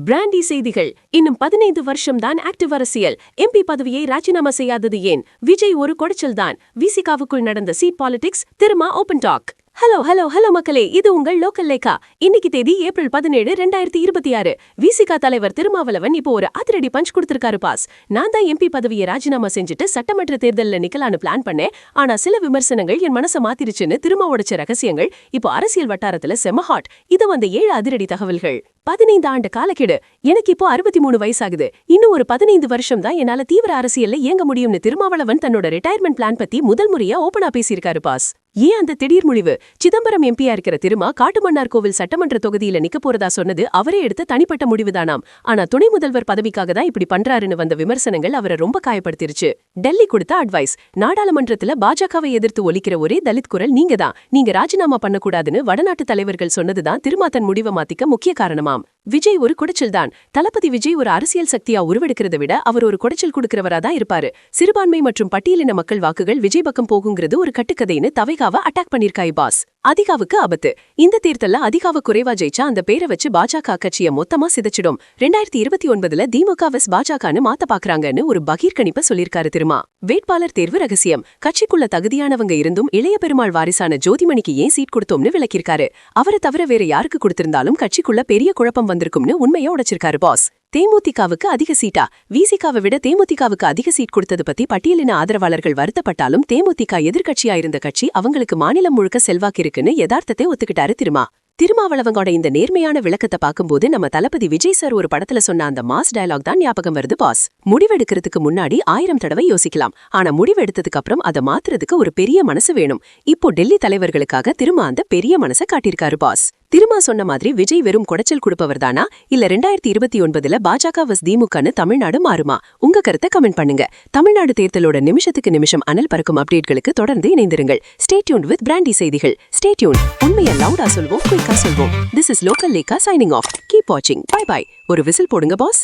Brandy செய்திகள். இன்னும் 15 வருஷம்தான் ஆக்டிவ் அரசியல். எம்பி பதவியை ராஜினாமா செய்யாதது ஏன்? விஜய் ஒரு கொடைச்சல்தான். விசிகாவுக்குள் நடந்த சீட் பாலிடிக்ஸ் திரும்ப ஓபன் டாக். ஹலோ மக்களே, இது உங்கள் லோக்கல் லேக்கா. இன்னைக்கு தேதி ஏப்ரல் 17, 2026. விசிகா தலைவர் திருமாவளவன் இப்போ ஒரு அதிரடி பஞ்ச் கொடுத்திருக்காரு பாஸ். நான் தான் எம்பி பதவியை ராஜினாமா செஞ்சுட்டு சட்டமன்ற தேர்தலில் நிக்கலான்னு பிளான் பண்ணேன். ஆனா சில விமர்சனங்கள் என் மனசை மாத்திருச்சுன்னு திரும்ப உடைச்ச ரகசியங்கள் இப்போ அரசியல் வட்டாரத்துல செம ஹாட். இது வந்த 7 அதிரடி தகவல்கள். 15 ஆண்டு காலக்கெடு. எனக்கு இப்போ 63 வயசாகுது. இன்னும் ஒரு 15 வருஷம் தான் என்னால தீவிர அரசியல்ல இயங்க முடியும்னு திருமாவளவன் தன்னோட ரிட்டையர்மெண்ட் பிளான் பத்தி முதல் முறையா ஓபனா பேசியிருக்காரு பாஸ். ஏன் அந்த திடீர் முடிவு? சிதம்பரம் எம்பியா இருக்கிற திருமா காட்டுமன்னார் கோவில் சட்டமன்ற தொகுதியில நிக்க போறதா சொன்னது அவரே எடுத்த தனிப்பட்ட முடிவுதானாம். ஆனா துணை முதல்வர் பதவிக்காக தான் இப்படி பண்றாருன்னு வந்த விமர்சனங்கள் அவரை ரொம்ப காயப்படுத்திருச்சு. டெல்லி கொடுத்த அட்வைஸ். நாடாளுமன்றத்துல பாஜகவை எதிர்த்து ஒலிக்கிற ஒரே தலித் குரல் நீங்க தான். நீங்க ராஜினாமா பண்ணக்கூடாதுன்னு வடநாட்டு தலைவர்கள் சொன்னதுதான் திருமா தன் முடிவை மாத்திக்க முக்கிய காரணமாம். விஜய் ஒரு குடைச்சல் தான். தளபதி விஜய் ஒரு அரசியல் சக்தியா உருவெடுக்கிறத விட அவர் ஒரு குடைச்சல் கொடுக்கிறவரா தான் இருப்பாரு. சிறுபான்மை மற்றும் பட்டியலின மக்கள் வாக்குகள் விஜய் பக்கம் போகுங்கிறது ஒரு கட்டுக்கதைன்னு தவைகாவை அட்டாக் பண்ணிருக்காய் பாஸ். அதிகாவுக்கு ஆபத்து. இந்த தேர்தல்ல அதிகாவ குறைவா ஜெயிச்சா அந்த பேரை வச்சு பாஜக கட்சிய மொத்தமா சிதைச்சிடும். 2029 திமுக வெஸ் பாஜகன்னு மாத்த பாக்குறாங்கன்னு ஒரு பகீர் கணிப்ப சொல்லிருக்காரு திருமா. வேட்பாளர் தேர்வு ரகசியம். கட்சிக்குள்ள தகுதியானவங்க இருந்தும் இளைய பெருமாள் வாரிசான ஜோதிமணிக்கு ஏன் சீட் கொடுத்தோம்னு விளக்கிருக்காரு. அவரை தவிர வேற யாருக்கு கொடுத்திருந்தாலும் கட்சிக்குள்ள பெரிய குழப்பம் வந்திருக்கும்னு உண்மையா உடைச்சிருக்காரு பாஸ். தேமுதிகவுக்கு அதிக சீட்டா? விசிகாவை விட தேமுதிகவுக்கு அதிக சீட் கொடுத்தது பத்தி பட்டியலின ஆதரவாளர்கள் வருத்தப்பட்டாலும் தேமுதிக எதிர்க்கட்சியா இருந்த கட்சி அவங்களுக்கு மாநிலம் முழுக்க செல்வாக்கு இருக்குன்னு யதார்த்தத்தை ஒத்துக்கிட்டாரு திருமா. திருமாவளவங்கோட இந்த நேர்மையான விளக்கத்தை பார்க்கும்போது நம்ம தளபதி விஜய் சார் ஒரு படத்துல சொன்ன அந்த மாஸ் டயலாக் தான் ஞாபகம் வருது பாஸ். முடிவெடுக்கிறதுக்கு முன்னாடி 1000 தடவை யோசிக்கலாம். ஆனா முடிவெடுத்ததுக்கு அப்புறம் அதை மாத்துறதுக்கு ஒரு பெரிய மனசு வேணும். இப்போ டெல்லி தலைவர்களுக்காக திருமா அந்த பெரிய மனசை காட்டியிருக்காரு பாஸ். திருமா சொன்ன மாதிரி விஜய் வெறும் குடைச்சல் கொடுப்பவர் தானா இல்ல 2029 பாஜக வஸ் திமுகன்னு தமிழ்நாடு மாறுமா? உங்க கருத்தை கமெண்ட் பண்ணுங்க. தமிழ்நாடு தேர்தலோட நிமிஷத்துக்கு நிமிஷம் அனல் பறக்கும் அப்டேட்களுக்கு தொடர்ந்து இணைந்திருங்கள். ஸ்டே டியூன்ட் வித் பிராண்டி செய்திகள். Stay tuned. உண்மையை லவுடா சொல்வோம், குயிக்கா சொல்வோம். This is Local Leka signing off. Keep watching. Bye bye. ஒரு விசில் போடுங்க பாஸ்.